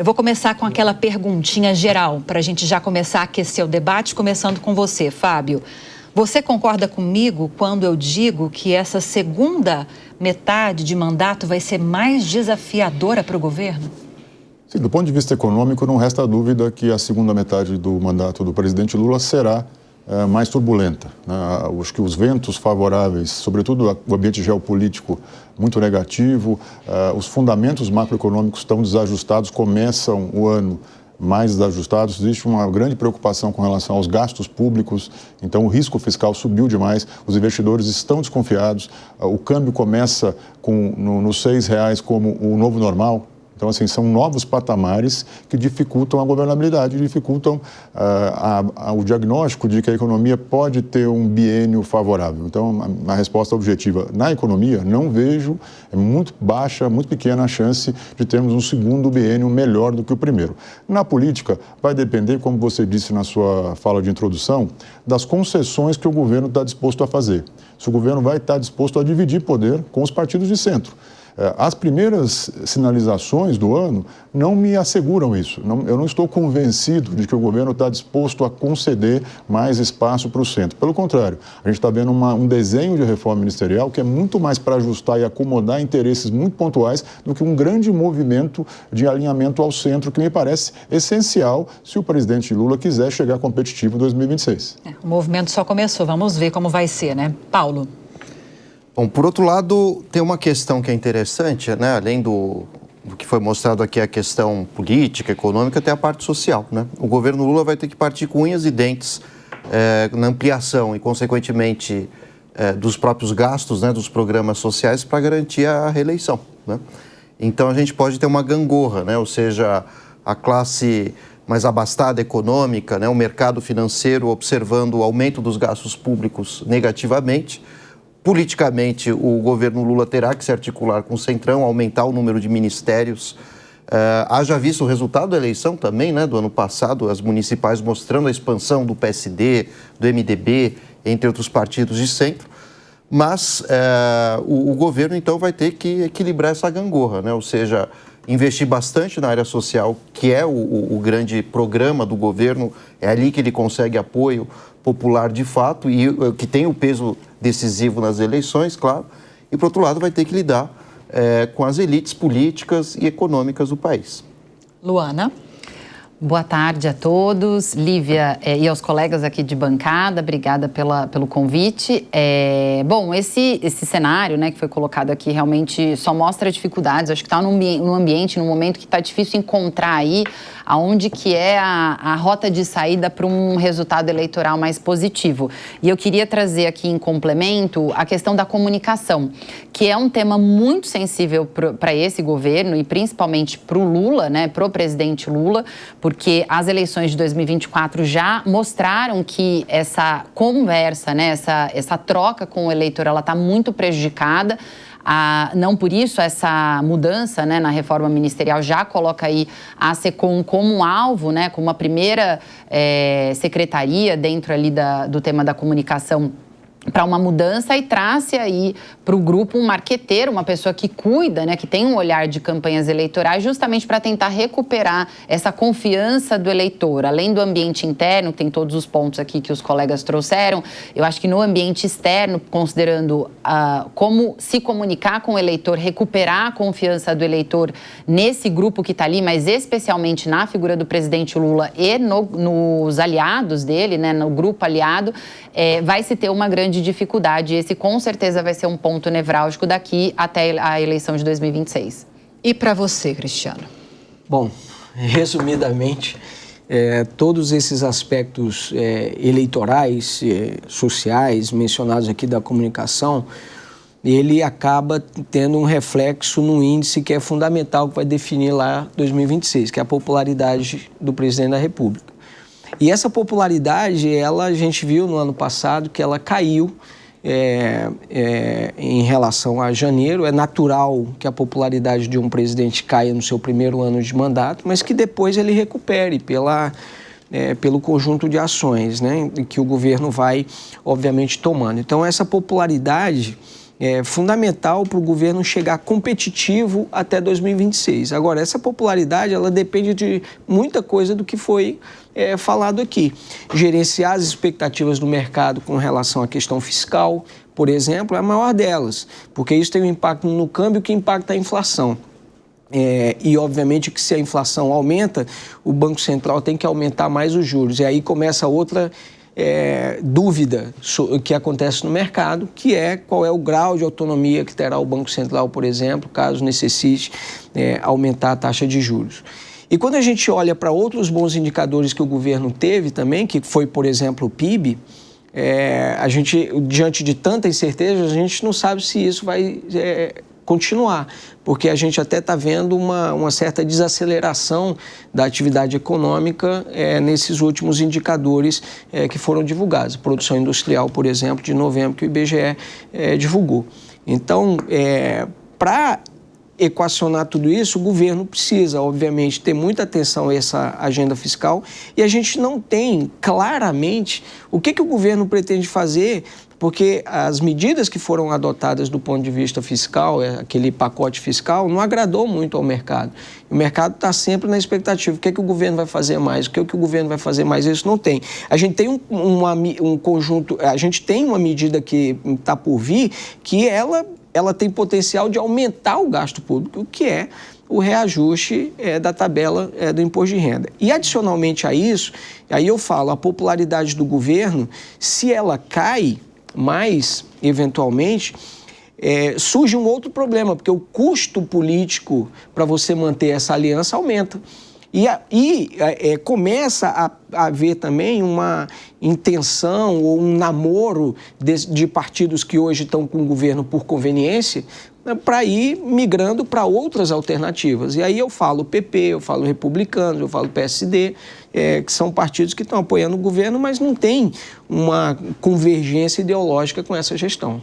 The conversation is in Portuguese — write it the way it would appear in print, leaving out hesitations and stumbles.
Eu vou começar com aquela perguntinha geral, para a gente já começar a aquecer o debate, começando com você, Fábio. Você concorda comigo quando eu digo que essa segunda metade de mandato vai ser mais desafiadora para o governo? Sim, do ponto de vista econômico, não resta dúvida que a segunda metade do mandato do presidente Lula será mais turbulenta. Acho que os ventos favoráveis, sobretudo o ambiente geopolítico muito negativo, os fundamentos macroeconômicos estão desajustados, começam o ano mais desajustados, existe uma grande preocupação com relação aos gastos públicos, então o risco fiscal subiu demais, os investidores estão desconfiados, o câmbio começa nos R$6 como o novo normal. Então, assim, são novos patamares que dificultam a governabilidade, dificultam o diagnóstico de que a economia pode ter um biênio favorável. Então, a resposta objetiva na economia, não vejo, é muito baixa, muito pequena a chance de termos um segundo biênio melhor do que o primeiro. Na política, vai depender, como você disse na sua fala de introdução, das concessões que o governo está disposto a fazer. Se o governo vai estar disposto a dividir poder com os partidos de centro. As primeiras sinalizações do ano não me asseguram isso. Eu não estou convencido de que o governo está disposto a conceder mais espaço para o centro. Pelo contrário, a gente está vendo um desenho de reforma ministerial que é muito mais para ajustar e acomodar interesses muito pontuais do que um grande movimento de alinhamento ao centro, que me parece essencial se o presidente Lula quiser chegar competitivo em 2026. O movimento só começou, vamos ver como vai ser, né? Paulo. Bom, por outro lado, tem uma questão que é interessante, né? Além do que foi mostrado aqui, a questão política, econômica, tem a parte social, né? O governo Lula vai ter que partir com unhas e dentes na ampliação e, consequentemente, dos próprios gastos, né, dos programas sociais para garantir a reeleição, né? Então, a gente pode ter uma gangorra, né? Ou seja, a classe mais abastada econômica, né? O mercado financeiro observando o aumento dos gastos públicos negativamente. Politicamente, o governo Lula terá que se articular com o Centrão, aumentar o número de ministérios. Haja visto o resultado da eleição também, né, do ano passado, as municipais mostrando a expansão do PSD, do MDB, entre outros partidos de centro. Mas o governo, então, vai ter que equilibrar essa gangorra, né? Ou seja, investir bastante na área social, que é o grande programa do governo, é ali que ele consegue apoio popular de fato e que tem o peso decisivo nas eleições, claro, e, por outro lado, vai ter que lidar com as elites políticas e econômicas do país. Luana. Boa tarde a todos, Lívia e aos colegas aqui de bancada, obrigada pelo convite. Bom, esse cenário, né, que foi colocado aqui realmente só mostra dificuldades, acho que está num ambiente, num momento que está difícil encontrar aí aonde que é a rota de saída para um resultado eleitoral mais positivo. E eu queria trazer aqui em complemento a questão da comunicação, que é um tema muito sensível para esse governo e principalmente para o Lula, né, para o presidente Lula, porque as eleições de 2024 já mostraram que essa conversa, né, essa troca com o eleitor, ela está muito prejudicada. Não por isso essa mudança, né, na reforma ministerial já coloca aí a SECOM como um alvo, né, como a primeira secretaria dentro ali do tema da comunicação para uma mudança e traz aí para o grupo um marqueteiro, uma pessoa que cuida, né, que tem um olhar de campanhas eleitorais justamente para tentar recuperar essa confiança do eleitor. Além do ambiente interno, tem todos os pontos aqui que os colegas trouxeram, eu acho que no ambiente externo, considerando como se comunicar com o eleitor, recuperar a confiança do eleitor nesse grupo que está ali, mas especialmente na figura do presidente Lula e nos aliados dele, né, no grupo aliado, vai se ter uma grande dificuldade. Esse com certeza vai ser um ponto nevrálgico daqui até a eleição de 2026. E para você, Cristiano? Bom, resumidamente, todos esses aspectos eleitorais, sociais, mencionados aqui da comunicação, ele acaba tendo um reflexo no índice que é fundamental, que vai definir lá 2026, que é a popularidade do presidente da República. E essa popularidade, a gente viu no ano passado que ela caiu em relação a janeiro. É natural que a popularidade de um presidente caia no seu primeiro ano de mandato, mas que depois ele recupere pelo conjunto de ações, né, que o governo vai, obviamente, tomando. Então, essa popularidade, fundamental para o governo chegar competitivo até 2026. Agora, essa popularidade, ela depende de muita coisa do que foi falado aqui. Gerenciar as expectativas do mercado com relação à questão fiscal, por exemplo, é a maior delas, porque isso tem um impacto no câmbio que impacta a inflação. E, obviamente, que se a inflação aumenta, o Banco Central tem que aumentar mais os juros. E aí começa outra dúvida que acontece no mercado, que é qual é o grau de autonomia que terá o Banco Central, por exemplo, caso necessite aumentar a taxa de juros. E quando a gente olha para outros bons indicadores que o governo teve também, que foi, por exemplo, o PIB, a gente, diante de tanta incerteza, a gente não sabe se isso vai continuar, porque a gente até está vendo uma certa desaceleração da atividade econômica nesses últimos indicadores que foram divulgados. Produção industrial, por exemplo, de novembro, que o IBGE divulgou. Então, para equacionar tudo isso, o governo precisa, obviamente, ter muita atenção a essa agenda fiscal, e a gente não tem claramente o que o governo pretende fazer, porque as medidas que foram adotadas do ponto de vista fiscal, aquele pacote fiscal, não agradou muito ao mercado. O mercado está sempre na expectativa, o que o governo vai fazer mais, o que o governo vai fazer mais, isso não tem. A gente tem um conjunto, a gente tem uma medida que está por vir, que ela tem potencial de aumentar o gasto público, que é o reajuste da tabela do imposto de renda. E, adicionalmente a isso, aí eu falo, a popularidade do governo, se ela cai mais, eventualmente, surge um outro problema, porque o custo político para você manter essa aliança aumenta. E começa a haver também uma intenção ou um namoro de partidos que hoje estão com o governo por conveniência, para ir migrando para outras alternativas. E aí eu falo PP, eu falo Republicanos, eu falo PSD, que são partidos que estão apoiando o governo, mas não tem uma convergência ideológica com essa gestão.